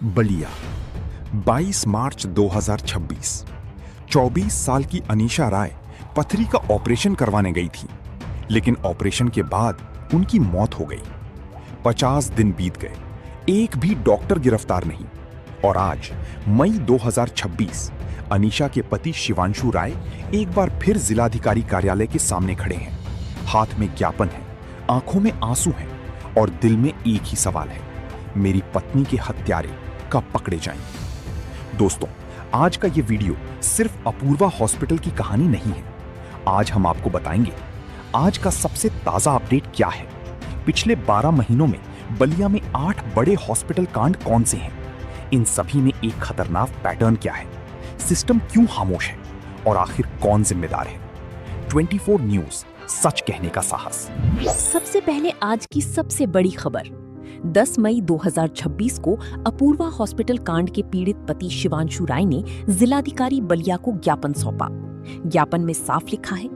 बलिया 22 मार्च 2026। 24 साल की अनीशा राय पथरी का ऑपरेशन करवाने गई थी, लेकिन ऑपरेशन के बाद उनकी मौत हो गई। 50 दिन बीत गए, एक भी डॉक्टर गिरफ्तार नहीं। और आज मई 2026, अनीशा के पति शिवांशु राय एक बार फिर जिलाधिकारी कार्यालय के सामने खड़े हैं। हाथ में ज्ञापन है, आंखों में आंसू हैं और दिल में एक ही सवाल है, मेरी पत्नी के हत्यारे कब पकड़े जाएंगे। दोस्तों, आज का ये वीडियो सिर्फ अपूर्वा हॉस्पिटल की कहानी नहीं है। आज हम आपको बताएंगे आज का सबसे ताजा अपडेट क्या है, पिछले 12 महीनों में बलिया में 8 बड़े हॉस्पिटल कांड कौन से हैं, इन सभी में एक खतरनाक पैटर्न क्या है, सिस्टम क्यों खामोश है और आखिर कौन जिम्मेदार है। 24 न्यूज़, सच कहने का साहस। सबसे पहले आज की सबसे बड़ी खबर। 10 मई 2026 को अपूर्वा हॉस्पिटल कांड के पीड़ित पति शिवांशु राय ने जिलाधिकारी बलिया को ज्ञापन सौंपा। ज्ञापन में साफ लिखा है,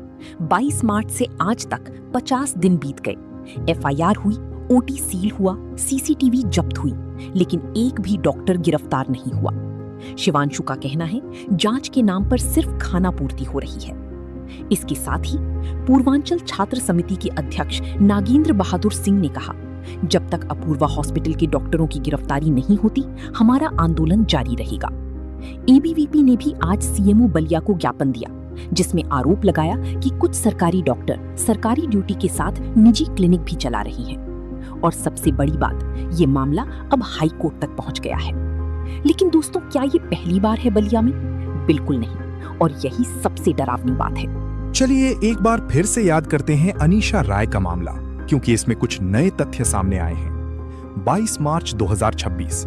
22 मार्च से आज तक 50 दिन बीत गए। एफआईआर हुई, ओटी सील हुआ, सीसीटीवी जब्त हुई, लेकिन एक भी डॉक्टर गिरफ्तार नहीं हुआ। शिवांशु का कहना है, जांच के नाम पर सिर्फ खाना पूर्ति हो रही है। इसके साथ ही पूर्वांचल छात्र समिति के अध्यक्ष नागेंद्र बहादुर सिंह ने कहा, जब तक अपूर्वा हॉस्पिटल के डॉक्टरों की गिरफ्तारी नहीं होती, हमारा आंदोलन जारी रहेगा। एबीवीपी ने भी आज सीएमओ बलिया को ज्ञापन दिया, जिसमें आरोप लगाया कि कुछ सरकारी डॉक्टर सरकारी ड्यूटी के साथ निजी क्लिनिक भी चला रही हैं। और सबसे बड़ी बात, ये मामला अब हाई कोर्ट तक पहुंच गया है। लेकिन दोस्तों, क्या ये पहली बार है बलिया में? बिल्कुल नहीं, और यही सबसे डरावनी बात है। चलिए एक बार फिर से याद करते हैं अनीशा राय का मामला, क्योंकि इसमें कुछ नए तथ्य सामने आए हैं। 22 मार्च 2026,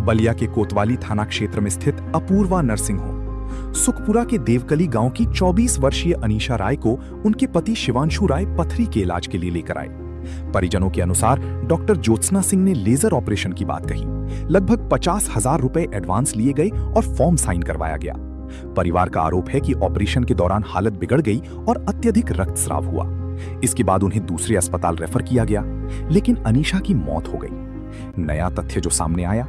बलिया के कोतवाली थाना क्षेत्र में स्थित अपूर्वा नर्सिंग होम सुखपुरा के देवकली गांव की 24 वर्षीय अनीशा राय को उनके पति शिवांशु राय पथरी के इलाज के लिए लेकर आए। परिजनों के अनुसार डॉक्टर ज्योत्सना सिंह ने लेजर ऑपरेशन की बात कही। लगभग 50,000 रुपए एडवांस लिए गए और फॉर्म साइन करवाया गया। परिवार का आरोप है कि ऑपरेशन के दौरान हालत बिगड़ गई और अत्यधिक रक्तस्राव हुआ। इसके बाद उन्हें दूसरे अस्पताल रेफर किया गया, लेकिन अनीशा की मौत हो गई। नया तथ्य जो सामने आया,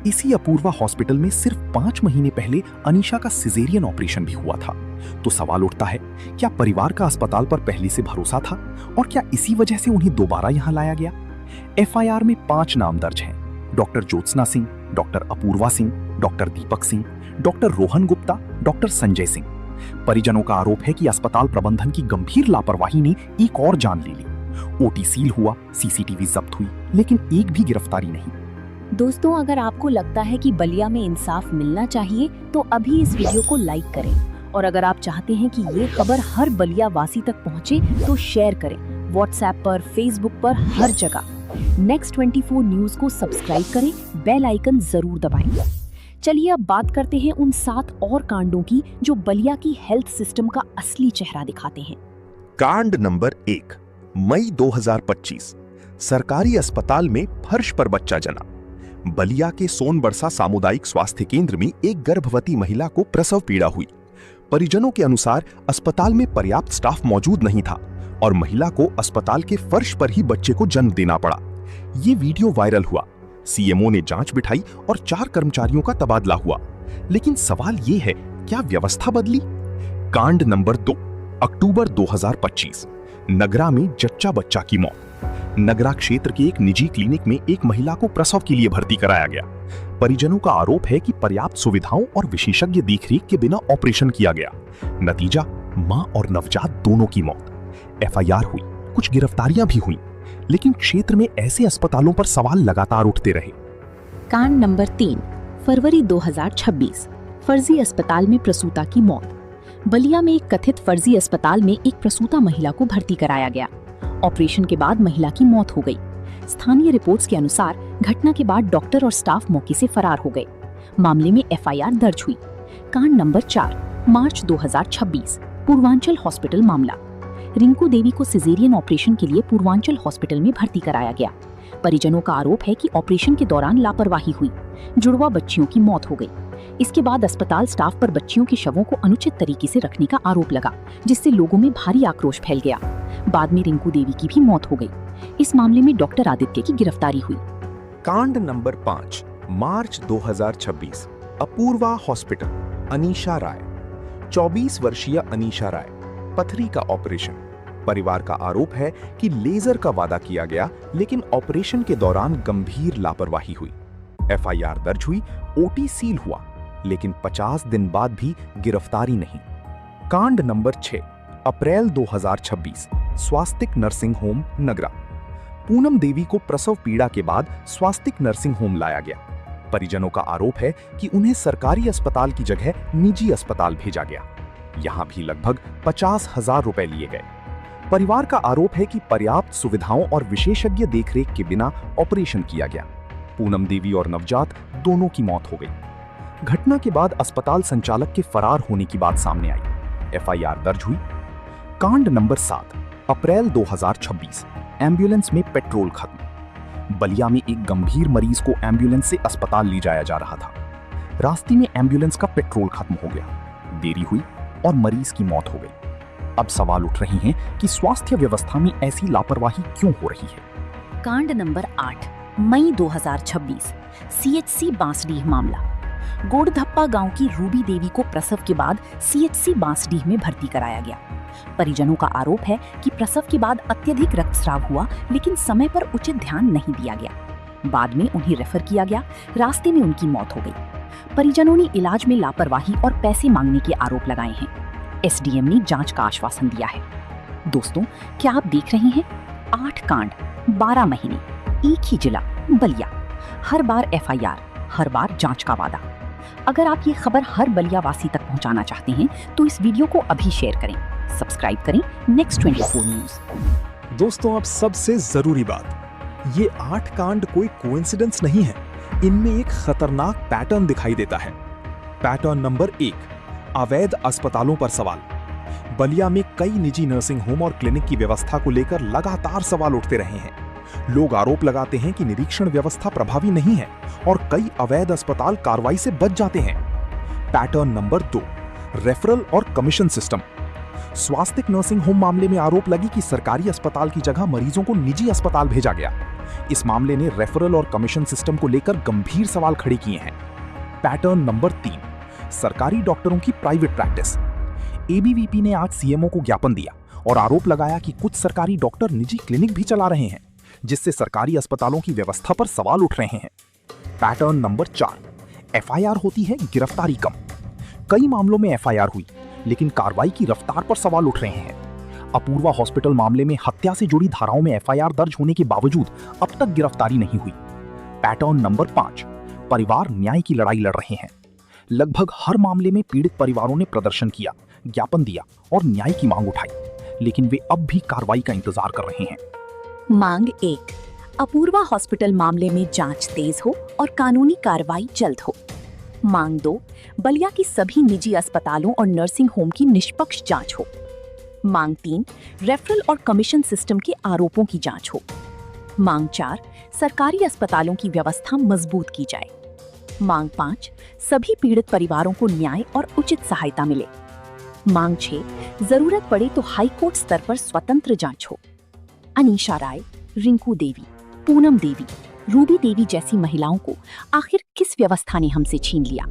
इसी अपूर्वा हॉस्पिटल में सिर्फ 5 महीने पहले अनीशा का सिजेरियन ऑपरेशन भी हुआ था। तो सवाल उठता है, क्या परिवार का अस्पताल पर पहले से भरोसा था और क्या इसी वजह से उन्हें दोबारा यहां लाया गया? एफआईआर में 5 नाम दर्ज हैं, doctor Jyotsna Singh, doctor Apurva Singh, doctor Deepak Singh, doctor Rohan Gupta, doctor Sanjay Singh. परिजनों का आरोप है कि अस्पताल प्रबंधन की गंभीर लापरवाही ने एक और जान ले ली। ओटी सील हुआ, सीसीटीवी जब्त हुई, लेकिन एक भी गिरफ्तारी नहीं। दोस्तों, अगर आपको लगता है कि बलिया में इंसाफ मिलना चाहिए, तो अभी इस वीडियो को लाइक करें, और अगर आप चाहते हैं कि ये खबर हर बलिया वासी तक पहुंचे, तो शेयर करें, व्हाट्सएप पर, फेसबुक पर, हर जगह। नेक्स्ट 24 न्यूज को सब्सक्राइब करें, बेल आइकन जरूर दबाएं। चलिए अब बात करते हैं उन 7 और कांडों की जो बलिया की हेल्थ सिस्टम का असली चेहरा दिखाते हैं। कांड नंबर 1, मई 2025, सरकारी अस्पताल में फर्श पर बच्चा जना। बलिया के सोनबरसा सामुदायिक स्वास्थ्य केंद्र में एक गर्भवती महिला को प्रसव पीड़ा हुई। परिजनों के अनुसार अस्पताल में पर्याप्त स्टाफ मौजूद नहीं था और महिला को अस्पताल के फर्श पर ही बच्चे को जन्म देना पड़ा। ये वीडियो वायरल हुआ, सीएमओ ने जांच बिठाई और 4 कर्मचारियों का तबादला हुआ। लेकिन सवाल ये है, क्या व्यवस्था बदली? कांड नंबर 2, अक्टूबर 2025, नगरा में जच्चा बच्चा की मौत। नगरा क्षेत्र के एक निजी क्लिनिक में एक महिला को प्रसव के लिए भर्ती कराया गया। परिजनों का आरोप है कि पर्याप्त सुविधाओं और विशेषज्ञ देखरेख के बिना ऑपरेशन किया गया। नतीजा, मां और नवजात दोनों की मौत। एफआईआर हुई, कुछ गिरफ्तारियां भी हुई, लेकिन क्षेत्र में ऐसे अस्पतालों पर सवाल लगातार उठते रहे। कांड नंबर 3, फरवरी 2026, फर्जी अस्पताल में प्रसूता की मौत। बलिया में एक कथित फर्जी अस्पताल में एक प्रसूता महिला को भर्ती कराया गया। ऑपरेशन के बाद महिला की मौत हो गई। स्थानीय रिपोर्ट्स के अनुसार घटना के बाद डॉक्टर और स्टाफ मौके से फरार हो गए। मामले में एफआईआर दर्ज हुई। कांड नंबर 4, मार्च 2026, पूर्वांचल हॉस्पिटल मामला। रिंकू देवी को सिजेरियन ऑपरेशन के लिए पूर्वांचल हॉस्पिटल में भर्ती कराया गया। परिजनों का आरोप है कि ऑपरेशन के दौरान लापरवाही हुई, जुड़वा बच्चियों की मौत हो गई। इसके बाद अस्पताल स्टाफ पर बच्चियों के शवों को अनुचित तरीके से रखने का आरोप लगा, जिससे लोगों में भारी आक्रोश फैल गया। बाद में रिंकू देवी की भी मौत हो गई। इस मामले में डॉक्टर आदित्य की गिरफ्तारी हुई। कांड नंबर 5, मार्च 2026, अपूर्वा हॉस्पिटल, अनीशा राय। 24 वर्षीय अनीशा राय, पथरी का ऑपरेशन। परिवार का आरोप है कि लेजर का वादा किया गया, लेकिन ऑपरेशन के दौरान गंभीर लापरवाही हुई। एफआईआर दर्ज हुई, ओटी सील हुआ, लेकिन 50 दिन बाद भी गिरफ्तारी नहीं। कांड नंबर 6, अप्रैल 2026, स्वास्तिक नर्सिंग होम, नगरा। पूनम देवी को प्रसव पीड़ा के बाद स्वास्तिक नर्सिंग होम लाया गया। परिजनों का आरोप है कि उन्हें सरकारी अस्पताल की जगह निजी अस्पताल भेजा गया। यहां भी लगभग 50,000 रुपए लिए गए। परिवार का आरोप है कि पर्याप्त सुविधाओं और विशेषज्ञ देखरेख के बिना ऑपरेशन किया गया। पूनम देवी और नवजात दोनों की मौत हो गई। घटना के बाद अस्पताल संचालक के फरार होने की बात सामने आई। एफआईआर दर्ज हुई। कांड नंबर 7, अप्रैल 2026, एम्बुलेंस में पेट्रोल खत्म। बलिया में एक गंभीर मरीज को एम्बुलेंस से अस्पताल ले जाया जा रहा था। रास्ते में एम्बुलेंस का पेट्रोल खत्म हो गया, देरी हुई और मरीज की मौत हो गई। अब सवाल उठ रहे हैं कि स्वास्थ्य व्यवस्था में ऐसी लापरवाही क्यों हो रही है। कांड नंबर 8, मई 2026, सीएचसी बांसडीह मामला। गोड़धप्पा गांव की रूबी देवी को प्रसव के बाद सीएचसी बांसडीह में भर्ती कराया गया। परिजनों का आरोप है कि प्रसव के बाद अत्यधिक रक्तस्राव हुआ, लेकिन समय पर उचित ध्यान नहीं दिया गया। बाद में उन्हें रेफर किया गया। रास्ते में उनकी मौत हो गई। परिजनों ने इलाज में लापरवाही और पैसे मांगने के आरोप लगाए हैं। एसडीएम ने जांच का आश्वासन दिया है। दोस्तों, क्या आप देख रहे हैं 8 कांड, 12 महीने, एक ही जिला, बलिया। हर बार एफआईआर, हर बार जांच का वादा। अगर आप ये खबर हर बलियावासी तक पहुंचाना चाहते हैं तो इस वीडियो को अभी शेयर करें, सब्सक्राइब करें नेक्स्ट 24 न्यूज। दोस्तों, अब सबसे जरूरी बात, ये 8 कांड कोई कोइंसिडेंस नहीं है। इनमें एक खतरनाक पैटर्न दिखाई देता है। पैटर्न नंबर 1, अवैध अस्पतालों पर सवाल। बलिया में कई निजी नर्सिंग होम और क्लिनिक की व्यवस्था को लेकर लगातार सवाल उठते रहे हैं। लोग आरोप लगाते हैं कि निरीक्षण व्यवस्था प्रभावी नहीं है और कई अवैध अस्पताल कार्रवाई से बच जाते हैं। पैटर्न नंबर 2, रेफरल और कमीशन सिस्टम। स्वास्तिक नर्सिंग होम मामले में आरोप लगी कि सरकारी अस्पताल की जगह मरीजों को निजी अस्पताल भेजा गया। इस मामले ने रेफरल और कमीशन सिस्टम को लेकर गंभीर सवाल खड़े किए हैं। पैटर्न नंबर 3, सरकारी डॉक्टरों की प्राइवेट प्रैक्टिस। एबीवीपी ने आज सीएमओ को ज्ञापन दिया और आरोप लगाया कि कुछ सरकारी डॉक्टर निजी क्लिनिक भी चला रहे हैं, जिससे सरकारी अस्पतालों की व्यवस्था पर सवाल उठ रहे हैं। पैटर्न नंबर 4, एफआईआर होती है, गिरफ्तारी कम। कई मामलों में एफआईआर हुई, लेकिन कार्रवाई की रफ्तार पर सवाल उठ रहे हैं। अपूर्वा हॉस्पिटल मामले में हत्या से जुड़ी धाराओं में एफआईआर दर्ज होने के बावजूद अब तक गिरफ्तारी नहीं हुई। पैटर्न नंबर 5, परिवार न्याय की लड़ाई लड़ रहे हैं। लगभग हर मामले में पीड़ित परिवारों ने प्रदर्शन किया, ज्ञापन दिया और न्याय की मांग उठाई, लेकिन वे अब भी कार्रवाई का इंतजार कर रहे हैं। मांग 1, अपूर्वा हॉस्पिटल मामले में जांच तेज हो और कानूनी कार्रवाई जल्द हो। मांग 2, बलिया की सभी निजी अस्पतालों और नर्सिंग होम की निष्पक्ष जांच हो। मांग 3, रेफरल और कमीशन सिस्टम के आरोपों की जांच हो। मांग 4, सरकारी अस्पतालों की व्यवस्था मजबूत की जाए। मांग 5, सभी पीड़ित परिवारों को न्याय और उचित सहायता मिले। मांग 6, जरूरत पड़े तो हाईकोर्ट स्तर पर स्वतंत्र जांच हो। अनीशा राय, रिंकू देवी, पूनम देवी, रूबी देवी जैसी महिलाओं को आखिर किस व्यवस्था ने हमसे छीन लिया?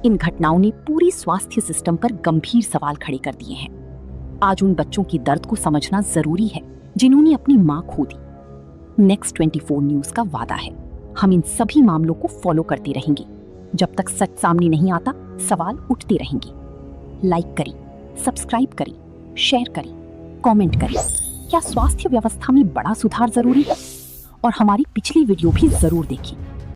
इन घटनाओं ने पूरी स्वास्थ्य सिस्टम पर गंभीर सवाल खड़े कर दिए हैं। आज उन बच्चों की दर्द को समझना जरूरी है जिन्होंने अपनी मां खो दी। नेक्स्ट 24 न्यूज का वादा है, हम इन सभी मामलों को फॉलो करते रहेंगे। जब तक सच सामने नहीं आता, सवाल उठते रहेंगे। लाइक करें, सब्सक्राइब करें, शेयर करें, कमेंट करें। क्या स्वास्थ्य व्यवस्था में बड़ा सुधार जरूरी है? और हमारी पिछली वीडियो भी जरूर देखिए।